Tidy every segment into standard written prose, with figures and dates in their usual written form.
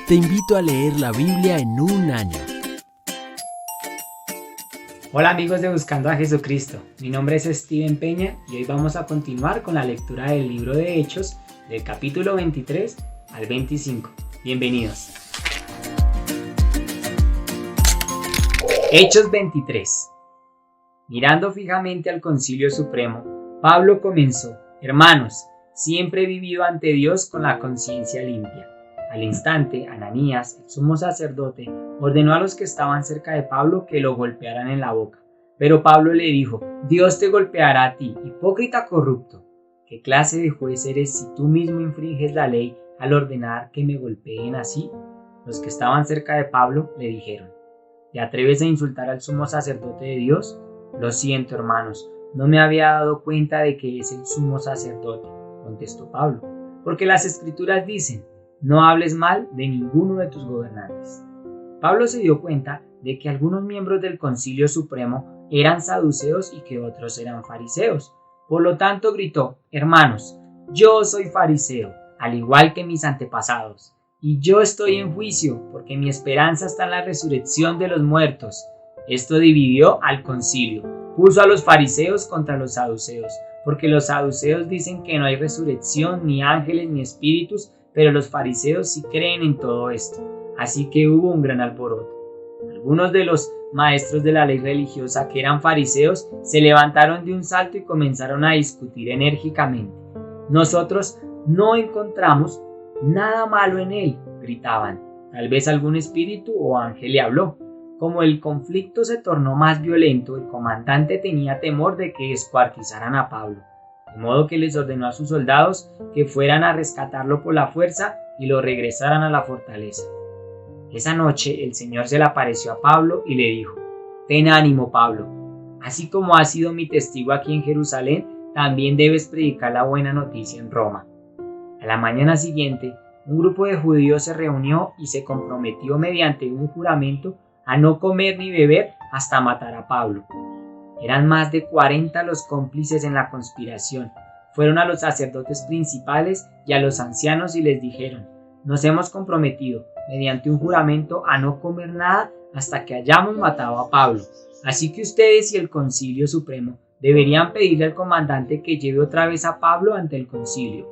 Te invito a leer la Biblia en un año. Hola amigos de Buscando a Jesucristo, mi nombre es Steven Peña y hoy vamos a continuar con la lectura del libro de Hechos del capítulo 23 al 25. Bienvenidos. Hechos 23. Mirando fijamente al Concilio Supremo, Pablo comenzó: Hermanos, siempre he vivido ante Dios con la conciencia limpia. Al instante, Ananías, el sumo sacerdote, ordenó a los que estaban cerca de Pablo que lo golpearan en la boca. Pero Pablo le dijo: Dios te golpeará a ti, hipócrita corrupto. ¿Qué clase de juez eres si tú mismo infringes la ley al ordenar que me golpeen así? Los que estaban cerca de Pablo le dijeron: ¿Te atreves a insultar al sumo sacerdote de Dios? Lo siento, hermanos, no me había dado cuenta de que es el sumo sacerdote, contestó Pablo, porque las escrituras dicen: no hables mal de ninguno de tus gobernantes. Pablo se dio cuenta de que algunos miembros del Concilio Supremo eran saduceos y que otros eran fariseos. Por lo tanto gritó: Hermanos, yo soy fariseo, al igual que mis antepasados, y yo estoy en juicio, porque mi esperanza está en la resurrección de los muertos. Esto dividió al concilio. Puso a los fariseos contra los saduceos, porque los saduceos dicen que no hay resurrección, ni ángeles, ni espíritus, pero los fariseos sí creen en todo esto. Así que hubo un gran alboroto. Algunos de los maestros de la ley religiosa, que eran fariseos, se levantaron de un salto y comenzaron a discutir enérgicamente. Nosotros no encontramos nada malo en él, gritaban. Tal vez algún espíritu o ángel le habló. Como el conflicto se tornó más violento, el comandante tenía temor de que descuartizaran a Pablo, de modo que les ordenó a sus soldados que fueran a rescatarlo por la fuerza y lo regresaran a la fortaleza. Esa noche el Señor se le apareció a Pablo y le dijo: Ten ánimo, Pablo, así como has sido mi testigo aquí en Jerusalén, también debes predicar la buena noticia en Roma. A la mañana siguiente, un grupo de judíos se reunió y se comprometió mediante un juramento a no comer ni beber hasta matar a Pablo. Eran más de 40 los cómplices en la conspiración. Fueron a los sacerdotes principales y a los ancianos y les dijeron: Nos hemos comprometido, mediante un juramento, a no comer nada hasta que hayamos matado a Pablo. Así que ustedes y el Concilio Supremo deberían pedirle al comandante que lleve otra vez a Pablo ante el concilio.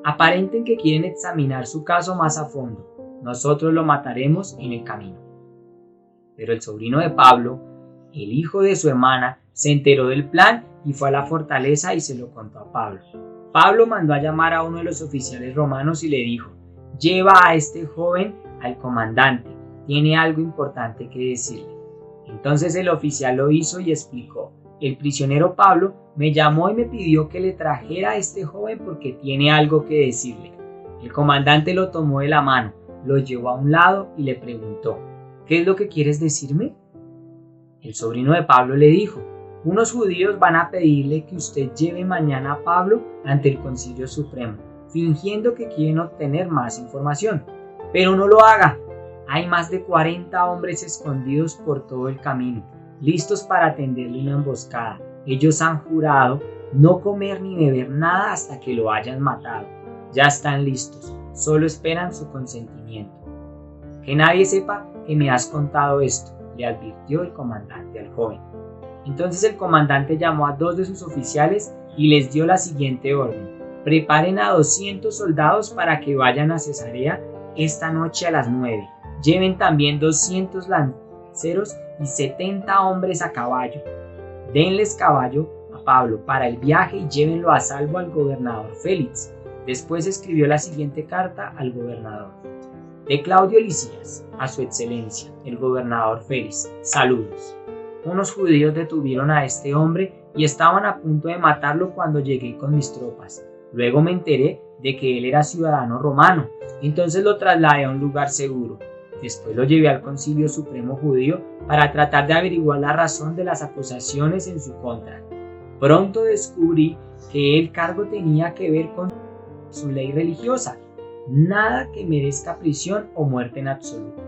Aparenten que quieren examinar su caso más a fondo. Nosotros lo mataremos en el camino. Pero el sobrino de Pablo, el hijo de su hermana, se enteró del plan y fue a la fortaleza y se lo contó a Pablo. Pablo mandó a llamar a uno de los oficiales romanos y le dijo: Lleva a este joven al comandante, tiene algo importante que decirle. Entonces el oficial lo hizo y explicó: El prisionero Pablo me llamó y me pidió que le trajera a este joven porque tiene algo que decirle. El comandante lo tomó de la mano, lo llevó a un lado y le preguntó: ¿Qué es lo que quieres decirme? El sobrino de Pablo le dijo: Unos judíos van a pedirle que usted lleve mañana a Pablo ante el Concilio Supremo, fingiendo que quieren obtener más información. Pero no lo haga. Hay más de 40 hombres escondidos por todo el camino, listos para atenderle una emboscada. Ellos han jurado no comer ni beber nada hasta que lo hayan matado. Ya están listos, solo esperan su consentimiento. Que nadie sepa que me has contado esto, le advirtió el comandante al joven. Entonces el comandante llamó a 2 de sus oficiales y les dio la siguiente orden: Preparen a 200 soldados para que vayan a Cesarea esta noche a las 9. Lleven también 200 lanceros y 70 hombres a caballo. Denles caballo a Pablo para el viaje y llévenlo a salvo al gobernador Félix. Después escribió la siguiente carta al gobernador: De Claudio Lisias, a su excelencia, el gobernador Félix, saludos. Unos judíos detuvieron a este hombre y estaban a punto de matarlo cuando llegué con mis tropas. Luego me enteré de que él era ciudadano romano, entonces lo trasladé a un lugar seguro. Después lo llevé al Concilio Supremo Judío para tratar de averiguar la razón de las acusaciones en su contra. Pronto descubrí que el cargo tenía que ver con su ley religiosa, nada que merezca prisión o muerte en absoluto.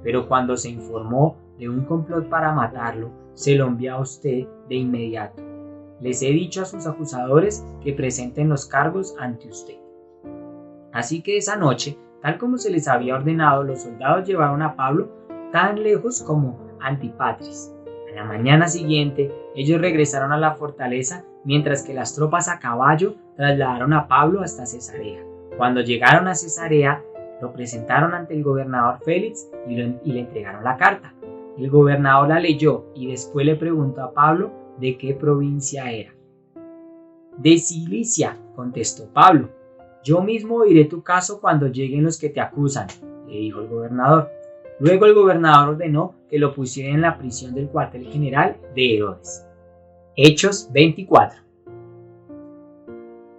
Pero cuando se informó de un complot para matarlo, se lo envió a usted de inmediato. Les he dicho a sus acusadores que presenten los cargos ante usted. Así que esa noche Tal como se les había ordenado, los soldados llevaron a Pablo tan lejos como Antipatris. A la mañana siguiente, ellos regresaron a la fortaleza, mientras que las tropas a caballo trasladaron a Pablo hasta Cesarea. Cuando llegaron a Cesarea, lo presentaron ante el gobernador Félix y le entregaron la carta. El gobernador la leyó y después le preguntó a Pablo de qué provincia era. «De Cilicia», contestó Pablo. «Yo mismo oiré tu caso cuando lleguen los que te acusan», le dijo el gobernador. Luego el gobernador ordenó que lo pusieran en la prisión del cuartel general de Herodes. Hechos 24.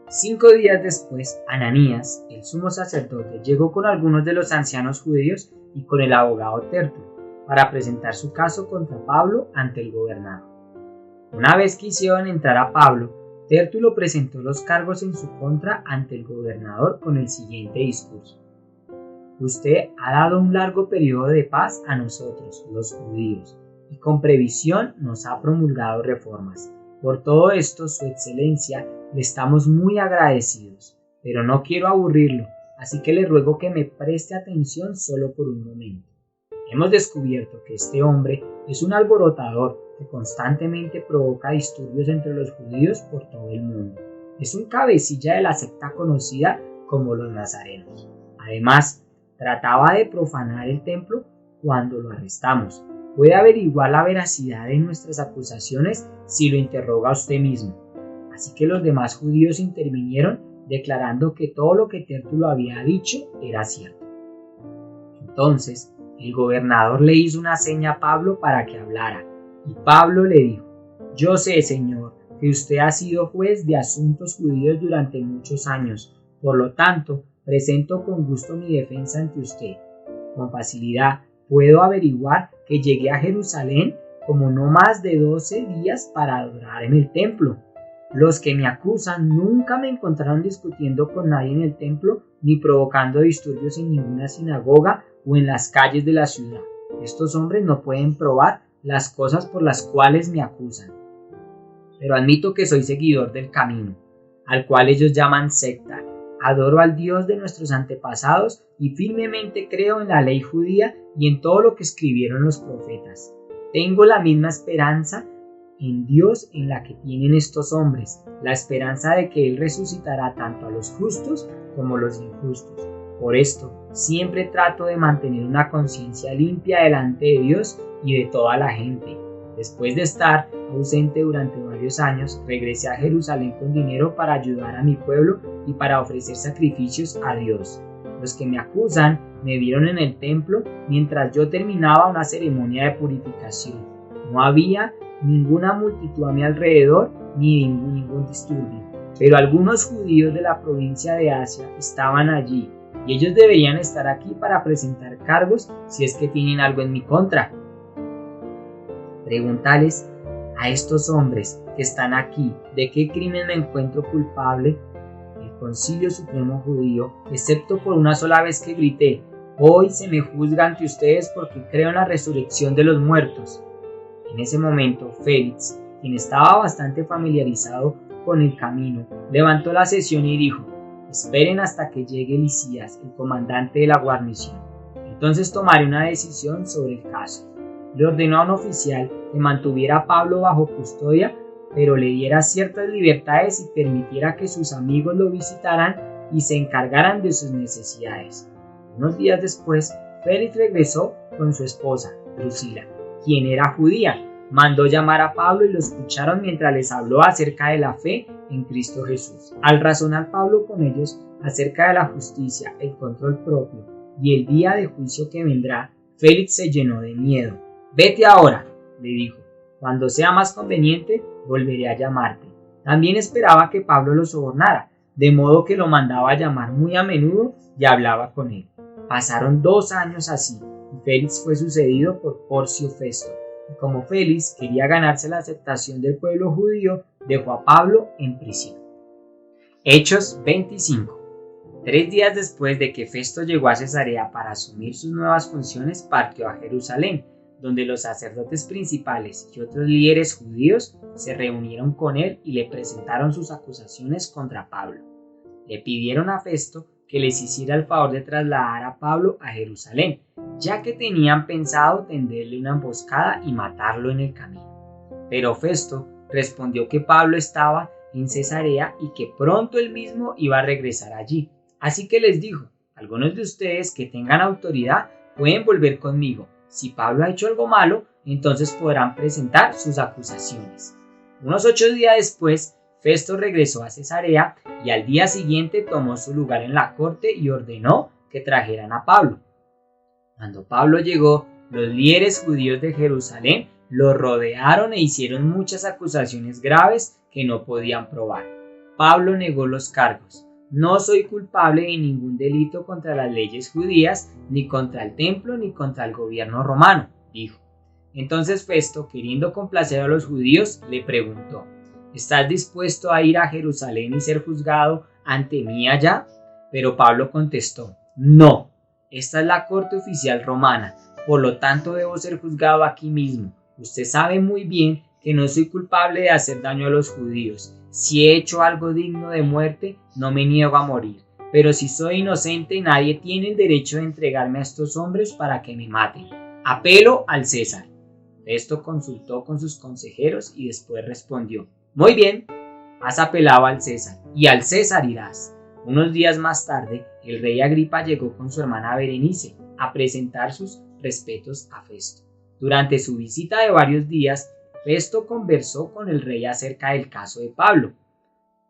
5 días después, Ananías, el sumo sacerdote, llegó con algunos de los ancianos judíos y con el abogado Tértulo para presentar su caso contra Pablo ante el gobernador. Una vez que hicieron entrar a Pablo, Tértulo presentó los cargos en su contra ante el gobernador con el siguiente discurso: «Usted ha dado un largo periodo de paz a nosotros, los judíos, y con previsión nos ha promulgado reformas. Por todo esto, Su Excelencia, le estamos muy agradecidos, pero no quiero aburrirlo, así que le ruego que me preste atención solo por un momento. Hemos descubierto que este hombre es un alborotador que constantemente provoca disturbios entre los judíos por todo el mundo. Es un cabecilla de la secta conocida como los nazarenos. Además, trataba de profanar el templo cuando lo arrestamos. Puede averiguar la veracidad de nuestras acusaciones si lo interroga usted mismo». Así que los demás judíos intervinieron, declarando que todo lo que Tértulo había dicho era cierto. Entonces, el gobernador le hizo una seña a Pablo para que hablara, y Pablo le dijo: «Yo sé, señor, que usted ha sido juez de asuntos judíos durante muchos años, por lo tanto, presento con gusto mi defensa ante usted. Con facilidad puedo averiguar que llegué a Jerusalén como no más de 12 días para adorar en el templo. Los que me acusan nunca me encontraron discutiendo con nadie en el templo ni provocando disturbios en ninguna sinagoga o en las calles de la ciudad. Estos hombres no pueden probar las cosas por las cuales me acusan. Pero admito que soy seguidor del camino, al cual ellos llaman secta. Adoro al Dios de nuestros antepasados y firmemente creo en la ley judía y en todo lo que escribieron los profetas. Tengo la misma esperanza en Dios en la que tienen estos hombres, la esperanza de que Él resucitará tanto a los justos como a los injustos. Por esto, siempre trato de mantener una conciencia limpia delante de Dios y de toda la gente. Después de estar ausente durante varios años, regresé a Jerusalén con dinero para ayudar a mi pueblo y para ofrecer sacrificios a Dios. Los que me acusan me vieron en el templo mientras yo terminaba una ceremonia de purificación. No había ninguna multitud a mi alrededor ni ningún disturbio, pero algunos judíos de la provincia de Asia estaban allí y ellos deberían estar aquí para presentar cargos si es que tienen algo en mi contra. Pregúntales a estos hombres que están aquí de qué crimen me encuentro culpable». El Concilio Supremo Judío, excepto por una sola vez que grité: «Hoy se me juzga ante ustedes porque creo en la resurrección de los muertos». En ese momento, Félix, quien estaba bastante familiarizado con el camino, levantó la sesión y dijo: «Esperen hasta que llegue Lisías, el comandante de la guarnición. Entonces tomaré una decisión sobre el caso». Le ordenó a un oficial que mantuviera a Pablo bajo custodia, pero le diera ciertas libertades y permitiera que sus amigos lo visitaran y se encargaran de sus necesidades. Unos días después, Félix regresó con su esposa, Drusila, quien era judía. Mandó llamar a Pablo y lo escucharon mientras les habló acerca de la fe en Cristo Jesús. Al razonar Pablo con ellos acerca de la justicia, el control propio y el día de juicio que vendrá, Félix se llenó de miedo. «Vete ahora», le dijo. «Cuando sea más conveniente, volveré a llamarte». También esperaba que Pablo lo sobornara, de modo que lo mandaba a llamar muy a menudo y hablaba con él. Pasaron 2 años así, y Félix fue sucedido por Porcio Festo. Y como Félix quería ganarse la aceptación del pueblo judío, dejó a Pablo en prisión. Hechos 25. 3 días después de que Festo llegó a Cesarea para asumir sus nuevas funciones, partió a Jerusalén, donde los sacerdotes principales y otros líderes judíos se reunieron con él y le presentaron sus acusaciones contra Pablo. Le pidieron a Festo que les hiciera el favor de trasladar a Pablo a Jerusalén, ya que tenían pensado tenderle una emboscada y matarlo en el camino. Pero Festo respondió que Pablo estaba en Cesarea y que pronto él mismo iba a regresar allí. Así que les dijo: algunos de ustedes que tengan autoridad pueden volver conmigo. Si Pablo ha hecho algo malo, entonces podrán presentar sus acusaciones. Unos 8 días después, Festo regresó a Cesarea y al día siguiente tomó su lugar en la corte y ordenó que trajeran a Pablo. Cuando Pablo llegó, los líderes judíos de Jerusalén lo rodearon e hicieron muchas acusaciones graves que no podían probar. Pablo negó los cargos. No soy culpable de ningún delito contra las leyes judías, ni contra el templo, ni contra el gobierno romano, dijo. Entonces Festo, queriendo complacer a los judíos, le preguntó: ¿estás dispuesto a ir a Jerusalén y ser juzgado ante mí allá? Pero Pablo contestó: no, esta es la corte oficial romana, por lo tanto debo ser juzgado aquí mismo. Usted sabe muy bien que no soy culpable de hacer daño a los judíos. Si he hecho algo digno de muerte, no me niego a morir. Pero si soy inocente, nadie tiene el derecho de entregarme a estos hombres para que me maten. Apelo al César. Festo consultó con sus consejeros y después respondió: muy bien, has apelado al César, y al César irás. Unos días más tarde, el rey Agripa llegó con su hermana Berenice a presentar sus respetos a Festo. Durante su visita de varios días, Festo conversó con el rey acerca del caso de Pablo.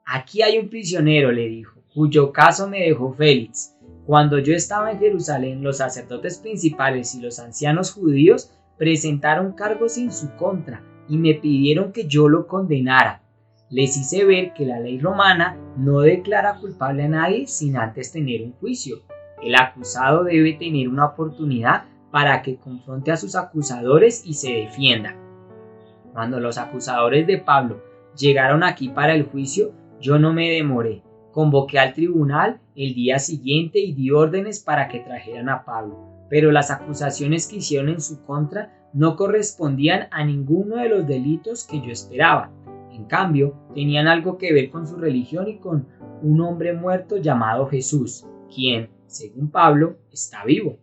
Aquí hay un prisionero, le dijo, cuyo caso me dejó Félix. Cuando yo estaba en Jerusalén, los sacerdotes principales y los ancianos judíos presentaron cargos en su contra y me pidieron que yo lo condenara. Les hice ver que la ley romana no declara culpable a nadie sin antes tener un juicio. El acusado debe tener una oportunidad para que confronte a sus acusadores y se defienda. Cuando los acusadores de Pablo llegaron aquí para el juicio, yo no me demoré. Convoqué al tribunal el día siguiente y di órdenes para que trajeran a Pablo. Pero las acusaciones que hicieron en su contra no correspondían a ninguno de los delitos que yo esperaba. En cambio, tenían algo que ver con su religión y con un hombre muerto llamado Jesús, quien, según Pablo, está vivo.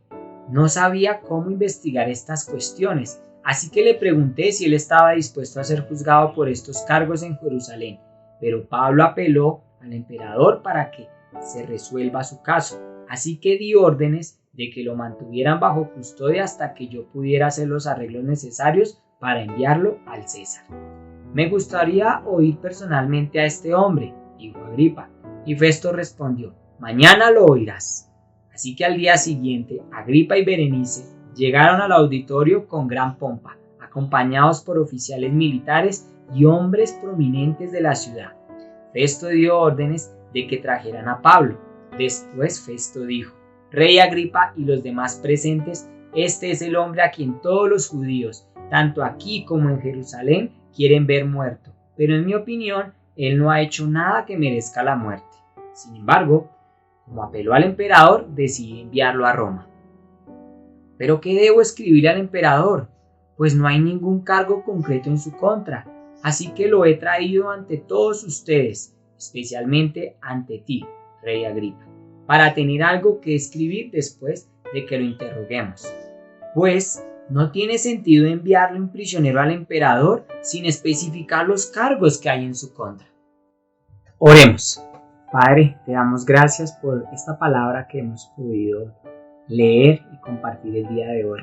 No sabía cómo investigar estas cuestiones, así que le pregunté si él estaba dispuesto a ser juzgado por estos cargos en Jerusalén. Pero Pablo apeló al emperador para que se resuelva su caso, así que di órdenes de que lo mantuvieran bajo custodia hasta que yo pudiera hacer los arreglos necesarios para enviarlo al César. Me gustaría oír personalmente a este hombre, dijo Agripa, y Festo respondió: mañana lo oirás. Así que al día siguiente, Agripa y Berenice llegaron al auditorio con gran pompa, acompañados por oficiales militares y hombres prominentes de la ciudad. Festo dio órdenes de que trajeran a Pablo. Después Festo dijo: Rey Agripa y los demás presentes, este es el hombre a quien todos los judíos, tanto aquí como en Jerusalén, quieren ver muerto, pero en mi opinión, él no ha hecho nada que merezca la muerte. Sin embargo, como apeló al emperador, decidí enviarlo a Roma. ¿Pero qué debo escribir al emperador? Pues no hay ningún cargo concreto en su contra, así que lo he traído ante todos ustedes, especialmente ante ti, Rey Agripa, para tener algo que escribir después de que lo interroguemos. Pues no tiene sentido enviarle un prisionero al emperador sin especificar los cargos que hay en su contra. Oremos. Padre, te damos gracias por esta palabra que hemos podido leer y compartir el día de hoy.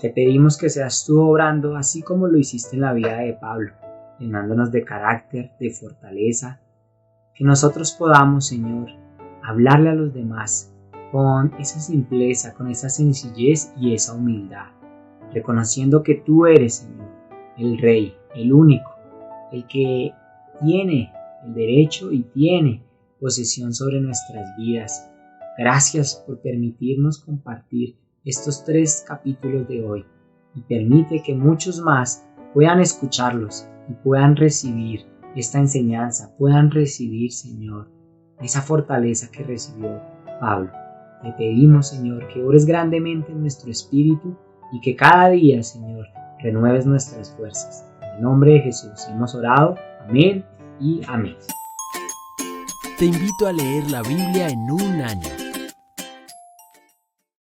Te pedimos que seas tú obrando así como lo hiciste en la vida de Pablo, llenándonos de carácter, de fortaleza, que nosotros podamos, Señor, hablarle a los demás con esa simpleza, con esa sencillez y esa humildad, reconociendo que tú eres, Señor, el Rey, el único, el que tiene el derecho y tiene posesión sobre nuestras vidas. Gracias por permitirnos compartir estos 3 capítulos de hoy y permite que muchos más puedan escucharlos y puedan recibir esta enseñanza, puedan recibir, Señor, esa fortaleza que recibió Pablo. Te pedimos, Señor, que obres grandemente en nuestro espíritu y que cada día, Señor, renueves nuestras fuerzas. En el nombre de Jesús hemos orado. Amén y amén. Te invito a leer la Biblia en un año.